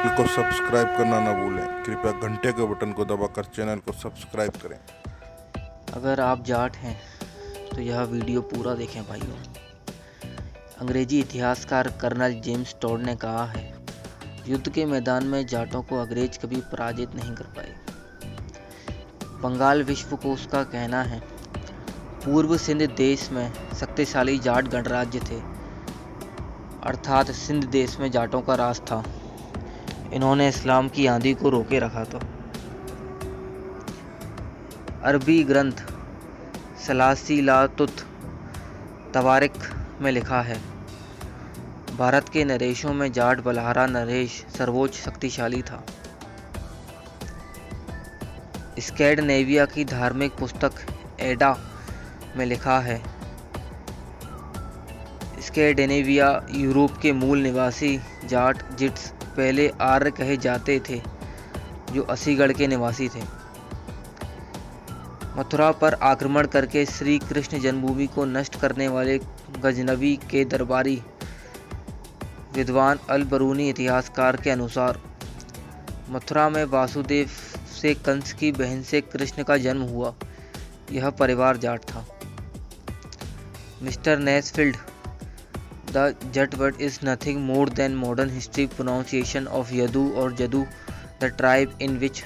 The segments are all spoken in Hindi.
को सब्सक्राइब करना ना भूलें। कृपया घंटे के बटन को दबाकर चैनल को सब्सक्राइब करें। अगर आप जाट हैं तो यह वीडियो पूरा देखें भाइयों। अंग्रेजी इतिहासकार कर्नल जेम्स टॉड ने कहा है, युद्ध के मैदान में जाटों को अंग्रेज कभी पराजित नहीं कर पाए। बंगाल विश्वकोश का कहना है, पूर्व सिंध देश में शक्तिशाली जाट गणराज्य थे, अर्थात सिंध देश में जाटों का राज था। इन्होंने इस्लाम की आंधी को रोके रखा था। अरबी ग्रंथ सलासिलातुत तवारिख में लिखा है, भारत के नरेशों में जाट बलहारा नरेश सर्वोच्च शक्तिशाली था। स्कैंडिनेविया की धार्मिक पुस्तक एडा में लिखा है, स्कैंडिनेविया यूरोप के मूल निवासी जाट जिट्स पहले आर्य कहे जाते थे, जो असीगढ़ के निवासी थे। मथुरा पर आक्रमण करके श्री कृष्ण जन्मभूमि को नष्ट करने वाले गजनवी के दरबारी विद्वान अल बरूनी इतिहासकार के अनुसार मथुरा में वासुदेव से कंस की बहन से कृष्ण का जन्म हुआ। यह परिवार जाट था। Mister Nesfield, the Jat word is nothing more than modern history pronunciation of Yadu और Jadu, the tribe in which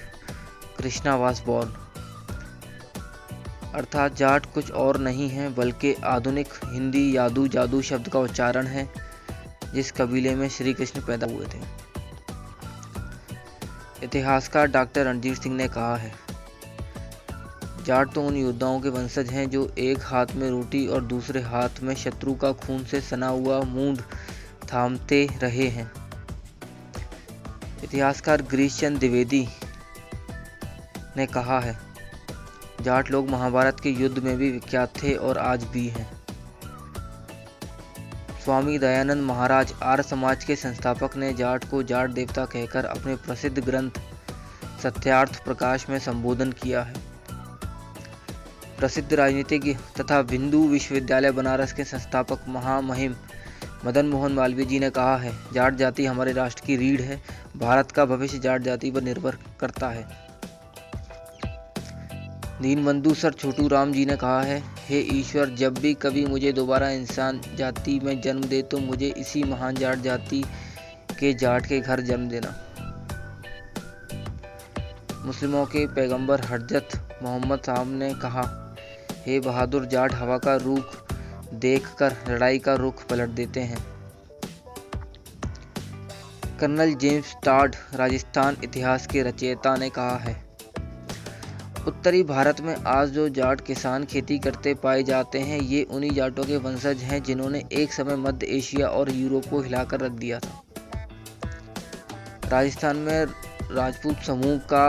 Krishna was born. अर्थात जाट कुछ और नहीं है बल्कि आधुनिक हिंदी यादू जादू शब्द का उच्चारण है, जिस कबीले में श्री कृष्ण पैदा हुए थे। इतिहासकार डॉक्टर रणजीत सिंह ने कहा है, जाट तो उन योद्धाओं के वंशज हैं जो एक हाथ में रोटी और दूसरे हाथ में शत्रु का खून से सना हुआ मूंड थामते रहे हैं। इतिहासकार गिरीशचंद्र द्विवेदी ने कहा है, जाट लोग महाभारत के युद्ध में भी विख्यात थे और आज भी हैं। स्वामी दयानंद महाराज आर्य समाज के संस्थापक ने जाट को जाट देवता कहकर अपने प्रसिद्ध ग्रंथ सत्यार्थ प्रकाश में संबोधन किया है। प्रसिद्ध राजनीतिज्ञ तथा हिंदू विश्वविद्यालय बनारस के संस्थापक महामहिम मदन मोहन मालवीय जी ने कहा है, जाट जाति हमारे राष्ट्र की रीढ़ है। भारत का भविष्य जाट जाति पर निर्भर करता है। दीनबंधु सर छोटू राम जी ने कहा है, हे ईश्वर, जब भी कभी मुझे दोबारा इंसान जाति में जन्म दे तो मुझे इसी महान जाट जाति के जाट के घर जन्म देना। मुस्लिमों के पैगंबर हजरत मोहम्मद साहब ने कहा, हे बहादुर, जाट हवा का रुख देखकर लड़ाई का रुख पलट देते हैं। कर्नल जेम्स टॉड राजस्थान इतिहास के रचयिता ने कहा है, उत्तरी भारत में आज जो जाट किसान खेती करते पाए जाते हैं, ये उन्हीं जाटों के वंशज हैं जिन्होंने एक समय मध्य एशिया और यूरोप को हिलाकर रख दिया था। राजस्थान में राजपूत समूह का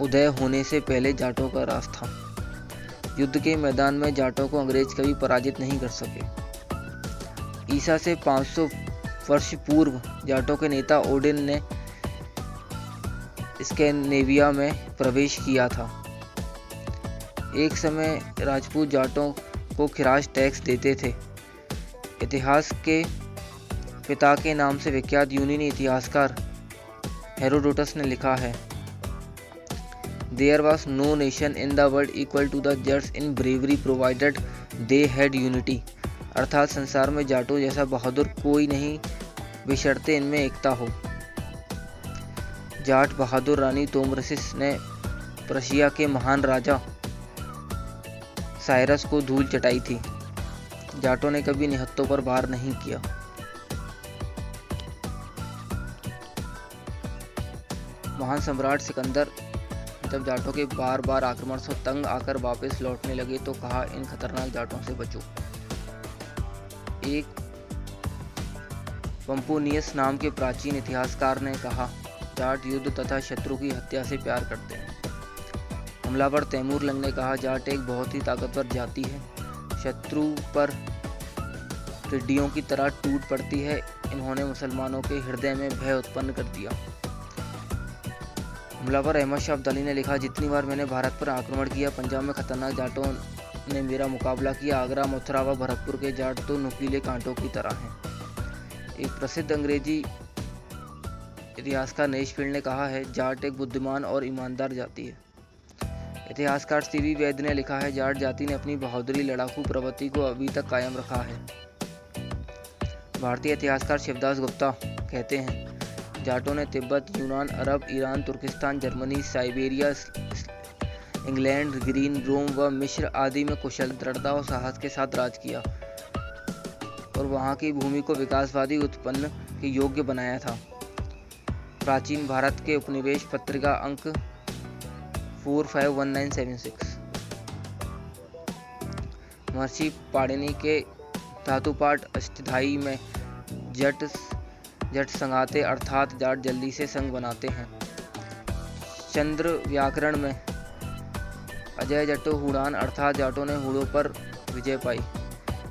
उदय होने से पहले जाटों का राज था। युद्ध के मैदान में जाटों को अंग्रेज कभी पराजित नहीं कर सके। ईसा से 500 वर्ष पूर्व जाटों के नेता ओडिन ने स्कैंडिनेविया में प्रवेश किया था। एक समय राजपूत जाटों को खिराज टैक्स देते थे। इतिहास के पिता के नाम से विख्यात यूनानी इतिहासकार हेरोडोटस ने लिखा है, there was no nation in the world equal to the Jats in bravery provided they had unity. अर्थात संसार में जाटों जैसा बहादुर कोई नहीं, बशर्ते इनमें एकता हो। जाट बहादुर रानी तोमरसिस ने प्रशिया के महान राजा साइरस को धूल चटाई थी। जाटों ने कभी निहत्तों पर वार नहीं किया। महान सम्राट सिकंदर जब जाटों के बार बार आक्रमण से तंग आकर वापस लौटने लगे तो कहा, इन खतरनाक जाटों से बचो। एक पंपोनियस नाम के प्राचीन इतिहासकार ने कहा, जाट युद्ध तथा शत्रु की हत्या से प्यार करते हैं। हमलावर तैमूर लंग ने कहा, जाट एक बहुत ही ताकतवर जाति है, शत्रु पर टिड्डियों की तरह टूट पड़ती है। इन्होंने मुसलमानों के हृदय में भय उत्पन्न कर दिया। हमलावर अहमद शाह अब्दाली ने लिखा, जितनी बार मैंने भारत पर आक्रमण किया, पंजाब में खतरनाक जाटों ने मेरा मुकाबला किया। आगरा, मथुरा व भरतपुर के जाट तो नुकीले कांटों की तरह हैं। एक प्रसिद्ध अंग्रेजी इतिहासकार नेशफील्ड ने कहा है, जाट एक बुद्धिमान और ईमानदार जाति है। इतिहासकार सीवी वैद्य ने लिखा है, जाट जाति ने अपनी बहादुरी लड़ाकू प्रवृत्ति को अभी तक कायम रखा है। भारतीय इतिहासकार शिवदास गुप्ता कहते हैं, जाटों ने तिब्बत, यूनान, अरब, ईरान, तुर्किस्तान, जर्मनी, साइबेरिया, इंग्लैंड, ग्रीन, रोम व मिस्र आदि में कुशल, दृढ़ता और साहस के साथ राज किया और वहाँ की भूमि को विकासवादी उत्पन्न के योग्य बनाया था। प्राचीन भारत के उपनिवेश पत्रिका अंक 451976। महर्षि पाणिनि के धातुपाठ अष्टधाई में जट संगाते अर्थात जाट जल्दी से संग बनाते हैं। चंद्र व्याकरण में अजय जटो हुड़ान अर्थात जाटों ने हुड़ों पर विजय पाई।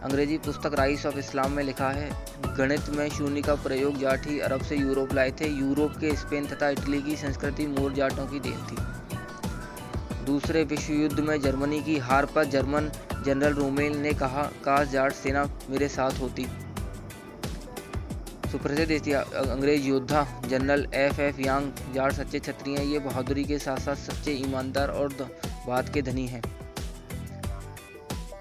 अंग्रेजी पुस्तक राइस ऑफ इस्लाम में लिखा है, गणित में शून्य का प्रयोग जाट ही अरब से यूरोप लाए थे। यूरोप के स्पेन तथा इटली की संस्कृति मूल जाटों की देन थी। दूसरे विश्व युद्ध में जर्मनी की हार पर जर्मन जनरल रोमेल ने कहा, काश जाट सेना मेरे साथ होती। सुप्रसिद्ध अंग्रेज योद्धा जनरल एफ यांग, जाट सच्चे क्षत्रिय हैं। ये बहादुरी के साथ साथ सच्चे ईमानदार और बात के धनी हैं।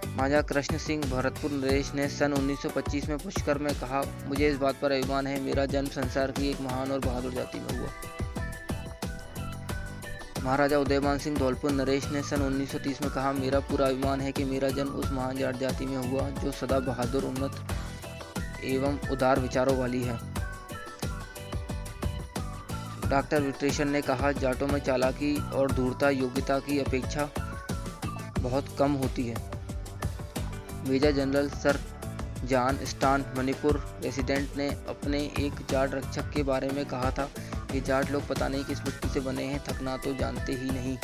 महाराजा कृष्ण सिंह भरतपुर नरेश ने सन 1925 में पुष्कर में कहा, मुझे इस बात पर अभिमान है, मेरा जन्म संसार की एक महान और बहादुर जाति में हुआ। महाराजा उदयमान सिंह धौलपुर नरेश ने सन 1930 में कहा, मेरा पूरा अभिमान है कि मेरा जन्म उस महान जाट जाति में हुआ जो सदा बहादुर, उन्नत एवं उदार विचारों वाली है। डॉक्टर विट्रेशन ने कहा, जाटों में चालाकी और धूर्तता योग्यता की अपेक्षा बहुत कम होती है। Major general sir John Stan Manipur resident ने अपने एक जाट रक्षक के बारे में कहा था, ये जाट लोग पता नहीं किस मिट्टी से बने हैं, थकना तो जानते ही नहीं।